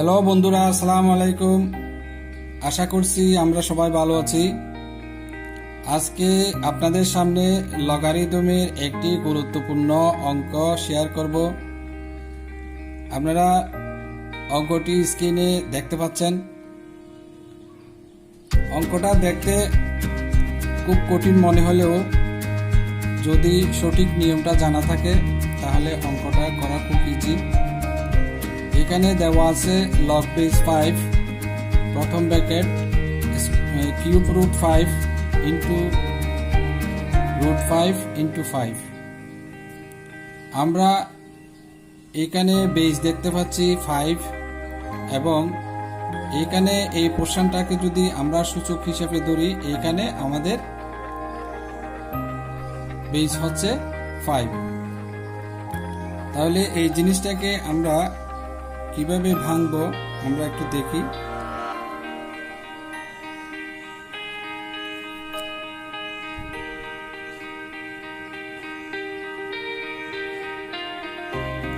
Hello বন্ধুরা, আসসালামু আলাইকুম। আশা করছি আমরা সবাই ভালো আছি। আজকে আপনাদের সামনে লগারিদমের একটি গুরুত্বপূর্ণ অঙ্ক শেয়ার করব। আপনারা অঙ্কটি স্ক্রিনে দেখতে পাচ্ছেন। অঙ্কটা দেখতে খুব কঠিন মনে হলেও যদি সঠিক নিয়মটা জানা থাকে তাহলে অঙ্কটা করা খুব ইজি। এখানে দেওয়া আছে লগ বেস 5 প্রথম bracket cube root 5 into root 5 into 5। আমরা এখানে বেস দেখতে পাচ্ছি 5 এবং এখানে এই পোর্শনটাকে যদি আমরা সূচক হিসেবে ধরি, এখানে আমাদের বেস হচ্ছে 5। তাহলে এই জিনিসটাকে আমরা কিভাবে ভাঙবো আমরা একটু দেখি।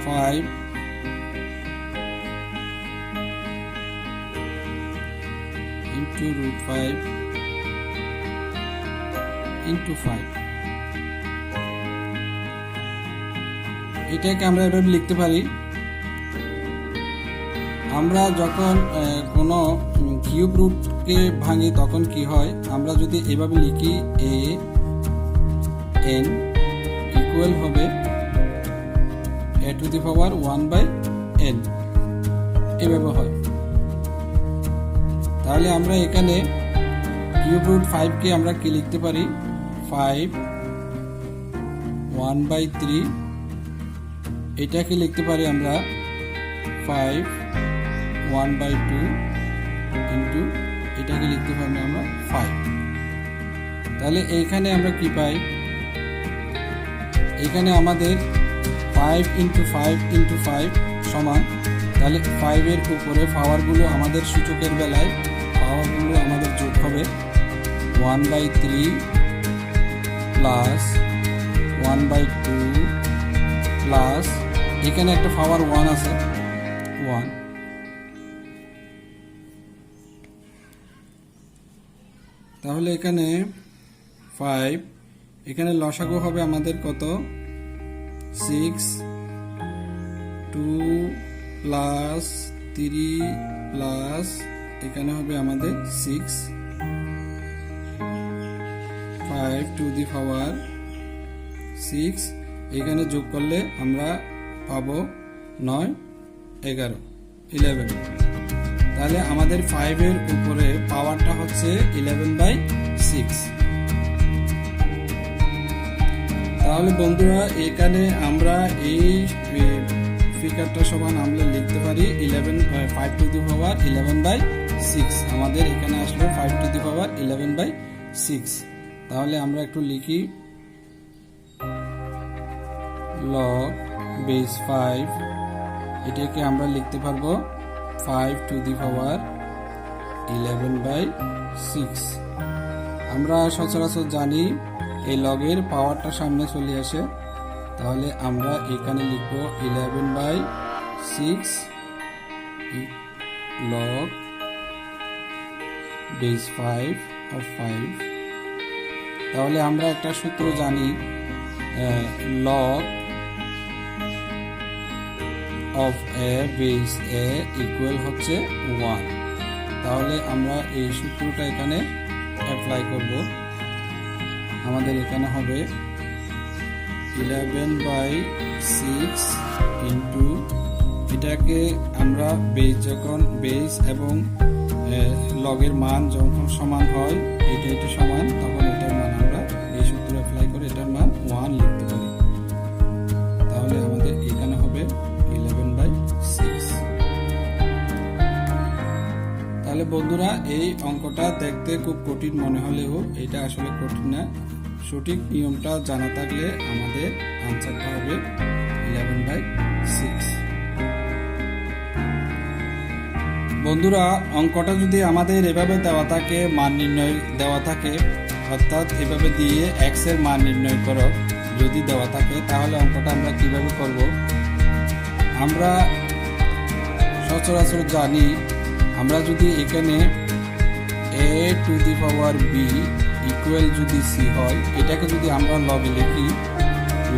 ফাইভ ইন্টু রুট 5 ইন্টু 5, এটাকে আমরা এভাবে লিখতে পারি। আমরা যখন কোনো কিউব রুটকে ভাঙি তখন কি হয়, আমরা যদি এভাবে লিখি এ এন ইকুয়াল হবে এ টু দি পাওয়ার 1/n, এভাবে হয়। তাহলে আমরা এখানে কিউব রুট 5 কে আমরা কি লিখতে পারি, 5 1/3। এটাকে লিখতে পারি আমরা 5 1/2 ইন্টু এটাকে লিখতে পারি আমরা 5। তাহলে এইখানে আমরা কি পাই, এখানে আমাদের 5 ইন্টু 5 ইন্টু 5 সমান, তাহলে 5 এর উপরে পাওয়ারগুলো আমাদের সূচকের বেলায় পাওয়ারগুলো আমাদের যোগ হবে 1/3 প্লাস 1/2 প্লাস এখানে একটা পাওয়ার 1 আছে 1। তাহলে এখানে 5, এখানে লসাগু হবে আমাদের কত, 6 2 প্লাস 3 প্লাস এখানে হবে আমাদের 6 5 টু দি পাওয়ার 6, এখানে যোগ করলে আমরা পাবো 9 11 11। তাহলে আমাদের 5 এর উপরে পাওয়ারটা হচ্ছে 11/6। তাহলে বন্ধুরা এখানে আমরা এই ফিগারটা সমান আমরা লিখতে পারি 5 টু দি পাওয়ার 11/6। আমাদের এখানে আসলো 5 টু দি পাওয়ার 11/6। তাহলে আমরা একটু লিখি লগ বেস 5, এটাকে আমরা লিখতে পারবো 5 টু দি পাওয়ার 11/6। আমরা সচরাচর জানি এই লগের পাওয়ারটা সামনে চলে আসে, তাহলে আমরা এখানে লিখব 11/6 লগ বেস 5 অফ 5। তাহলে আমরা একটা সূত্র জানি, log of A base A equal হচ্ছে 1। তাহলে আমরা এই সূত্রটা এখানে অ্যাপ্লাই করব। আমাদের এখানে হবে 11/6 ইন্টু এটাকে আমরা বেস যখন বেস এবং লগের মান যখন সমান হয়, এটা সমান, তখন এটার মান আমরা এই সূত্র অ্যাপ্লাই করে এটার মান 1 লিখতে পারি। তাহলে আমাদের এখানে হবে 11/6। তাহলে বন্ধুরা এই অঙ্কটা দেখতে খুব কঠিন মনে হলেও এটা আসলে কঠিন না। সঠিক নিয়মটা জানা থাকলে আমাদের আনসারটা হবে 11/6। বন্ধুরা অঙ্কটা যদি আমাদের এভাবে দেওয়া থাকে, মান নির্ণয় দেওয়া থাকে, অর্থাৎ এভাবে দিয়ে x এর মান নির্ণয় করো যদি দেওয়া থাকে, তাহলে অঙ্কটা আমরা কিভাবে করব, আমরা সচরাচর জানি আমরা যদি এখানে a to the power b equal যদি c হয়, এটাকে যদি আমরা লগে লিখি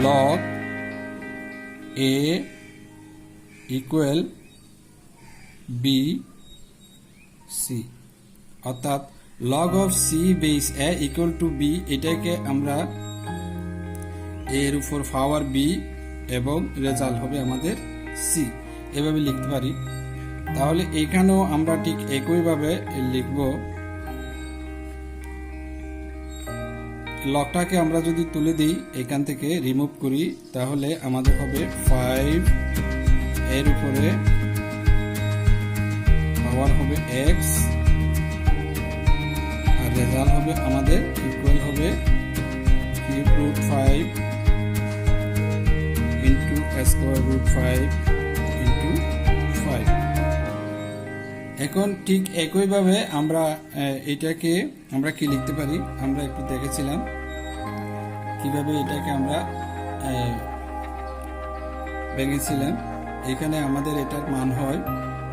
log a equal b c, অর্থাৎ log of c base a equal to b, এটাকে আমরা এর উপর পাওয়ার b এবং রেজাল্ট হবে আমাদের c, এভাবে লিখতে পারি। তাহলে এখানেও আমরা ঠিক একইভাবে লিখব। লগটাকে আমরা যদি তুলে দিই, এখান থেকে রিমুভ করি, তাহলে আমাদের হবে 5 এর উপরে পাওয়ার হবে x আর রেজাল্ট হবে আমাদের ইকুয়াল হবে cube root 5 into square root 5 into 5। এখন ঠিক একইভাবে আমরা এটাকে আমরা কি লিখতে পারি, আমরা একটু দেখেছিলাম কিভাবে এটাকে আমরা ভেঙেছিলাম। এখানে আমাদের এটার মান হয়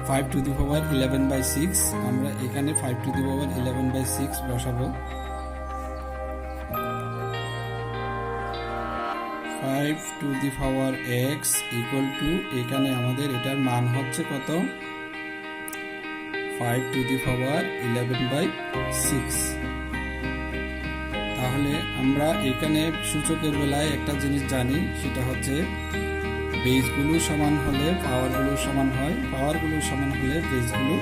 5 টু দি পাওয়ার 11/6, আমরা এখানে 5 টু দি পাওয়ার 11/6 বসাবো। 5 to the power x equal to, এখানে আমাদের এটার মান হচ্ছে কত, 5 টু দি পাওয়ার 11/6। তাহলে আমরা এখানে সূচকের বেলায় একটা জিনিস জানি, সেটা হচ্ছে বেসগুলো সমান হলে পাওয়ারগুলো সমান হয়, পাওয়ারগুলো সমান হলে বেসগুলো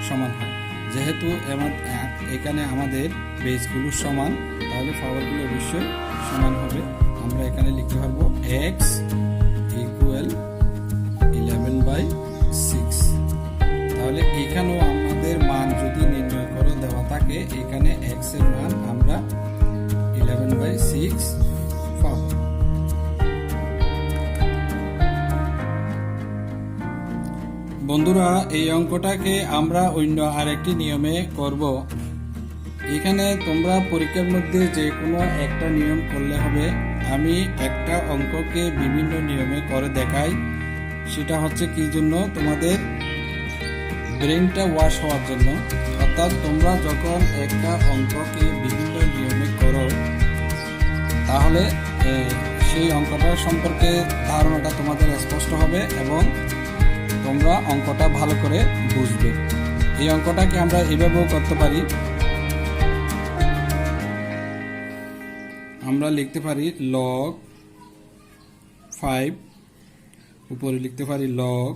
সমান হয়। যেহেতু এখানে আমাদের বেসগুলো সমান, তাহলে পাওয়ারগুলো অবশ্যই সমান হবে। আমরা এখানে লিখতে পারবো x ইকুয়াল 11/6। তাহলে এখানেও আমাদের মান যদি নির্ণয় করে দেওয়া থাকে, এখানে x এর মান আমরা 11/6 পাব। বন্ধুরা, এই অঙ্কটাকে আমরা অন্য আরেকটি নিয়মে করব। এখানে তোমরা পরীক্ষার মধ্যে যে কোনো একটা নিয়ম করলে হবে। আমি একটা অঙ্ককে বিভিন্ন নিয়মে করে দেখাই, সেটা হচ্ছে কি জন্য, তোমাদের ব্রেনটা ওয়াশ হওয়ার জন্য। অর্থাৎ তোমরা যখন একটা অঙ্ককে বিভিন্ন নিয়মে করো, তাহলে সেই অঙ্কটার সম্পর্কে ধারণাটা তোমাদের স্পষ্ট হবে এবং তোমরা অঙ্কটা ভালো করে বুঝবে। এই অঙ্কটাকে আমরা এভাবেও করতে পারি। আমরা লিখতে পারি log 5, উপরে লিখতে পারি log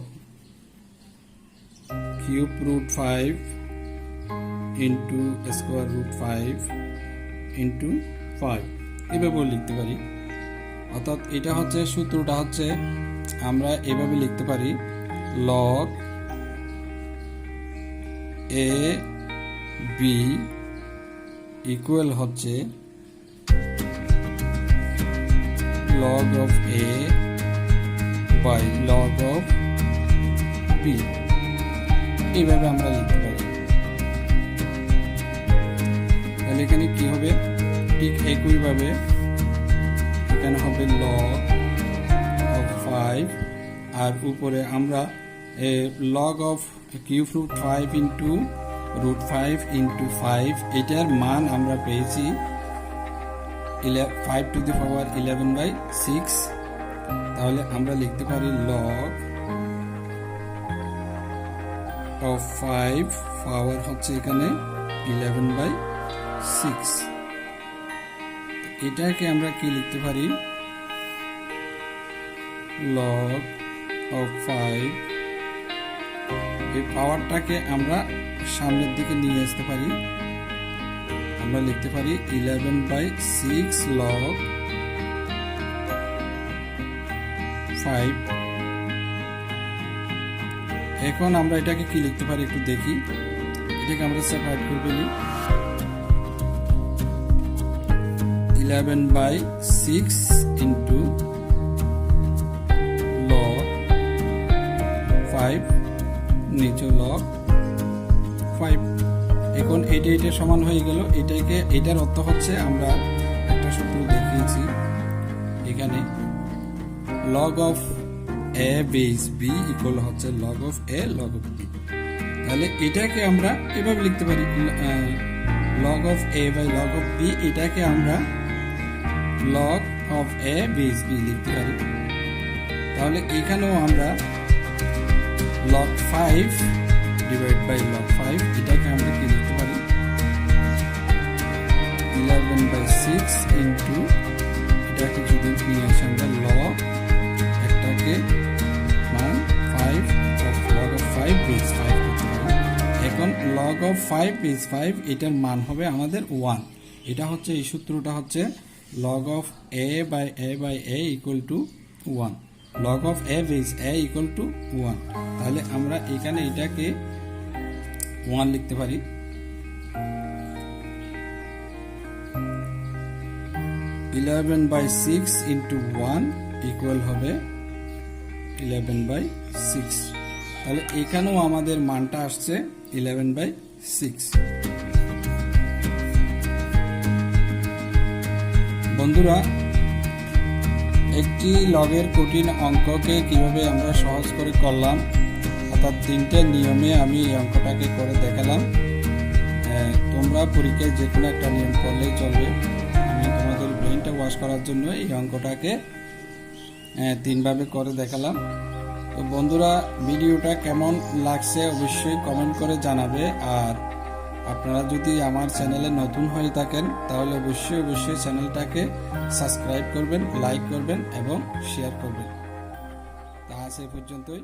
cube root 5 into square root 5 into 5, এভাবেও লিখতে পারি। অর্থাৎ এটা হচ্ছে সূত্রটা হচ্ছে আমরা এভাবে লিখতে পারি log a b ইকুয়াল হচ্ছে log of a by log of b, এইভাবে আমরা লিখতে পারি। তাহলে এখানে কি হবে, ঠিক একইভাবে এখানে হবে log of 5 আর উপরে আমরা log of cube root 5 into root 5 into 5, এটার মান আমরা পেয়েছি 5 টু দি পাওয়ার 11/6। তাহলে আমরা লিখতে পারি log of 5 পাওয়ার হচ্ছে এখানে 11/6। এটাকে আমরা কি লিখতে পারি, log of 5, এই পাওয়ারটাকে আমরা সামনের দিকে নিয়ে আসতে পারি। আমরা লিখতে পারি 11/6 log 5। এখন আমরা এটাকে কি লিখতে পারি একটু দেখি, এটাকে আমরা সেপারেট করে ফেলি। 11/6 ইন্টু log 5, নিচে log 5। এখন এটা সমান হয়ে গেল। এটার অর্থ হচ্ছে আমরা একটা সূত্র দেখিয়েছি এখানে, log of A base B equal হচ্ছে log of A log of B. তাহলে এটাকে আমরা এভাবে লিখতে পারি, log of A by log of B, এটাকে আমরা log of A base B লিখতে পারি। তাহলে এখানেও আমরা লগ 5 ডিভাইড বাই লগ 5, এটাকে আমরা কি লিখতে পারি 11/6 ইন্টু, এটাকে যদি নিয়ে আসি আমরা লগ একটাকে মান 5 অফ লগ অফ 5 বেস 5 করতে পারি। এখন লগ অফ 5 বেস 5 এটার মান হবে আমাদের 1। এটা হচ্ছে এই সূত্রটা হচ্ছে log of a by a equal to 1, log of a base a equal to 1। তাহলে আমরা এখানে এটাকে 1 লিখতে পারি। (11/6) into 1 equal হবে 11/6। তাহলে এখানেও আমাদের মানটা আসছে 11/6। বন্ধুরা, একটি লগের কঠিন অঙ্ককে কিভাবে আমরা সহজ করে করলাম, অর্থাৎ 3টে নিয়মে আমি এই অঙ্কটাকে করে দেখালাম। তোমরা পরীক্ষায় যে কোনো একটা নিয়ম করলেই চলবে। আমি তোমাদের ব্রেনটা ওয়াশ করার জন্য এই অঙ্কটাকে 3 ভাবে করে দেখালাম। তো বন্ধুরা, ভিডিওটা কেমন লাগছে অবশ্যই কমেন্ট করে জানাবে। আর আপনারা যদি আমার চ্যানেলে নতুন হয়ে থাকেন তাহলে অবশ্যই চ্যানেলটাকে সাবস্ক্রাইব করবেন, লাইক করবেন এবং শেয়ার করবেন। তা আজ এই পর্যন্তই।